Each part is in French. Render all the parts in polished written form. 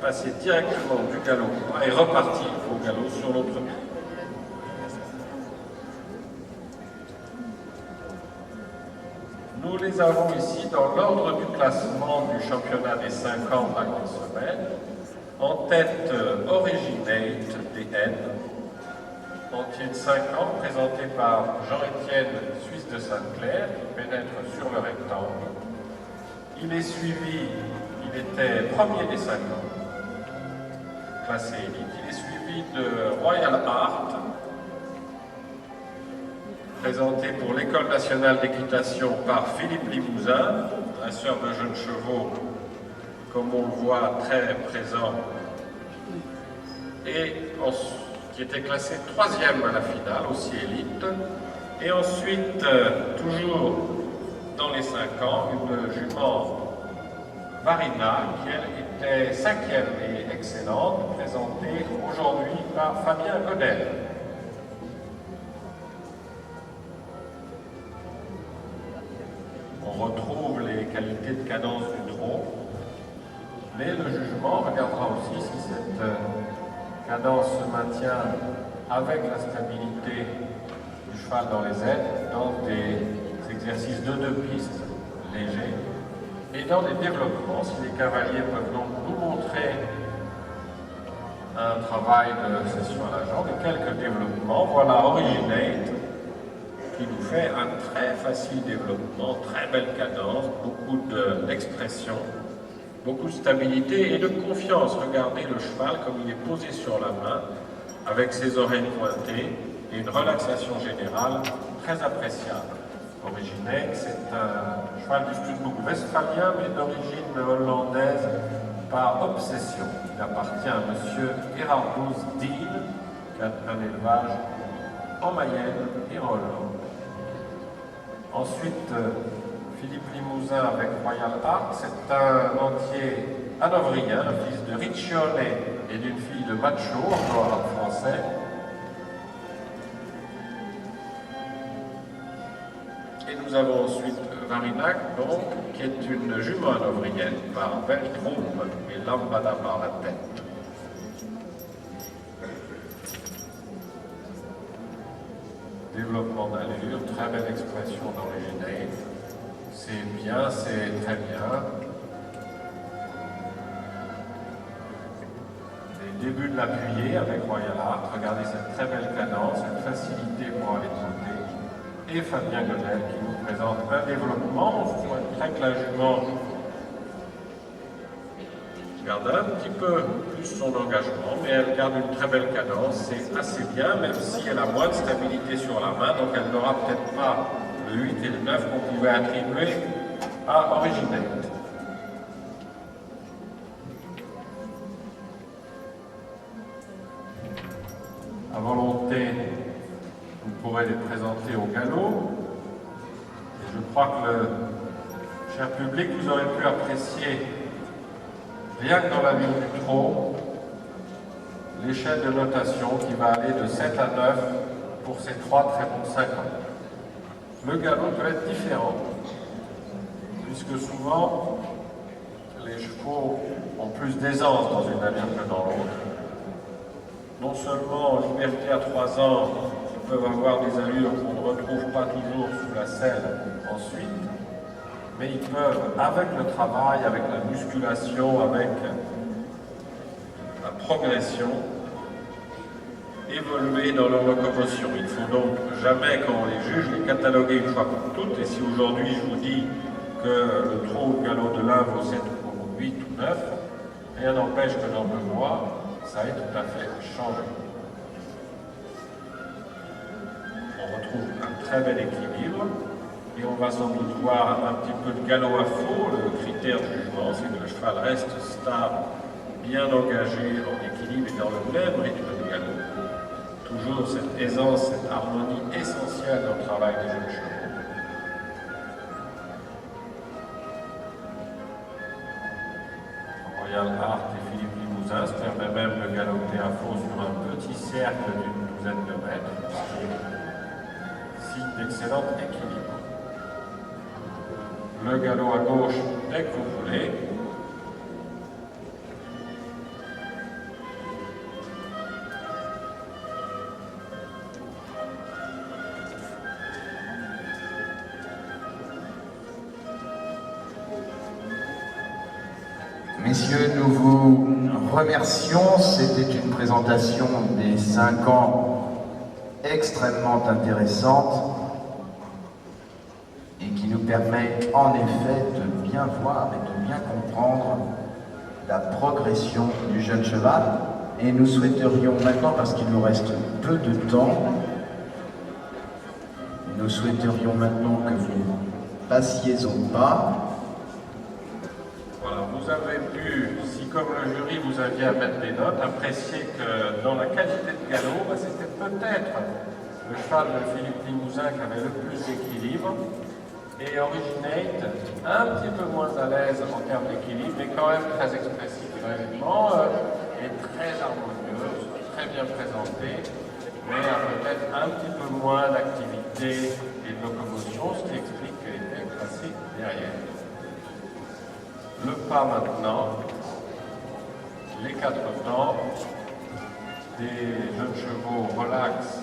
Passer directement du galop et repartir au galop sur l'autre pied. Nous les avons ici dans l'ordre du classement du championnat des 5 ans de la grande semaine. En tête, Originate des N, entier de 5 ans, présenté par Jean-Étienne Suisse de Sainte-Claire, qui pénètre sur le rectangle. Il est suivi, il était premier des 5 ans, classé élite. Il est suivi de Royal Art, présenté pour l'École nationale d'équitation par Philippe Limousin, dresseur de jeunes chevaux, comme on le voit, très présent, et qui était classé 3e à la finale, aussi élite. Et ensuite, toujours dans les 5 ans, une jument Varina, qui elle était 5e et excellente, présentée aujourd'hui par Fabien Godel. On retrouve les qualités de cadence du trot, mais le jugement regardera aussi si cette cadence se maintient avec la stabilité du cheval dans les aides, dans des exercices de 2 pistes légers, et dans des développements, si les cavaliers peuvent donc nous montrer un travail de session à la jambe et quelques développements. Voilà Originate, qui nous fait un très facile développement, très belle cadence, beaucoup d'expression, beaucoup de stabilité et de confiance. Regardez le cheval comme il est posé sur la main, avec ses oreilles pointées et une relaxation générale très appréciable. Originate, c'est un cheval du Studbook westphalien, mais d'origine hollandaise par obsession. Il appartient à M. Gerardus Dean, qui a un élevage en Mayenne et en Hollande. Ensuite, Philippe Limousin avec Royal Art, c'est un entier hanovrien, le fils de Riccione et d'une fille de Macho, encore en français. Et nous avons ensuite Varinac, donc, qui est une jument hanovrienne par Veltrum et Lambada par la tête. Développement d'allure, très belle expression d'Originate. C'est bien, c'est très bien. Les débuts de l'appuyer avec Royal Art, regardez cette très belle cadence, cette facilité pour aller sauter. Et Fabien Godel qui nous présente un développement. On voit très que la jument garde un petit peu plus son engagement, mais elle garde une très belle cadence, c'est assez bien, même si elle a moins de stabilité sur la main, donc elle n'aura peut-être pas le 8 et le 9 qu'on pouvait attribuer à Originate. À volonté, vous pourrez les présenter au galop. Et je crois que le cher public, vous aurez pu apprécier, rien que dans la ligne du trot, l'échelle de notation qui va aller de 7 à 9 pour ces 3 très bons 5 ans. Le galop peut être différent, puisque souvent, les chevaux ont plus d'aisance dans une allure que dans l'autre. Non seulement en liberté à 3 ans, ils peuvent avoir des allures qu'on ne retrouve pas toujours sous la selle ensuite, mais ils peuvent, avec le travail, avec la musculation, avec la progression, évoluer dans leur locomotion. Il ne faut donc jamais, quand on les juge, les cataloguer une fois pour toutes. Et si aujourd'hui je vous dis que le trot ou le galop de l'un vaut 7 ou 8 ou 9, rien n'empêche que dans 2 mois, ça ait tout à fait changé. On retrouve un très bel équilibre. Et on va sans doute voir un petit peu de galop à faux. Le critère de jugement, c'est que le cheval reste stable, bien engagé, en équilibre et dans le même rythme de galop. Toujours cette aisance, cette harmonie essentielle dans le travail des jeunes chevaux. Royal Art et Philippe Limousin se permet même de galoper à faux sur un petit cercle d'une douzaine de mètres, signe d'excellent équilibre. Le galop à gauche dès que vous voulez. Messieurs, nous vous remercions. C'était une présentation des 5 ans extrêmement intéressante et qui nous permet en effet de bien voir et de bien comprendre la progression du jeune cheval. Et nous souhaiterions maintenant, parce qu'il nous reste peu de temps, nous souhaiterions maintenant que vous passiez au pas. Voilà, vous avez pu, si comme le jury vous aviez à mettre des notes, apprécier que dans la qualité de galop, c'était peut-être le cheval de Philippe Limousin qui avait le plus d'équilibre, et Originate un petit peu moins à l'aise en termes d'équilibre, mais quand même très expressif vraiment, et très harmonieuse, très bien présentée, mais peut-être un petit peu moins d'activité et de locomotion, ce qui explique qu'elle était classée derrière. Le pas maintenant, les 4 temps, des jeunes chevaux relax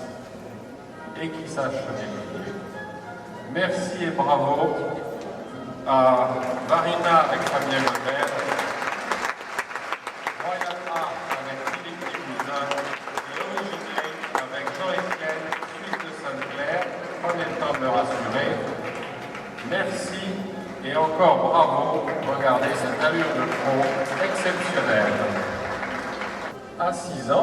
et qui sachent se développer. Merci et bravo à Varina avec Fabien Lebert, Royal Art avec Philippe Limousin et Originate avec Jean-Étienne, suisse de Sainte-Claire. Prenez le temps de me rassurer. Merci et encore bravo. Regardez cette allure de front exceptionnelle. À 6 ans.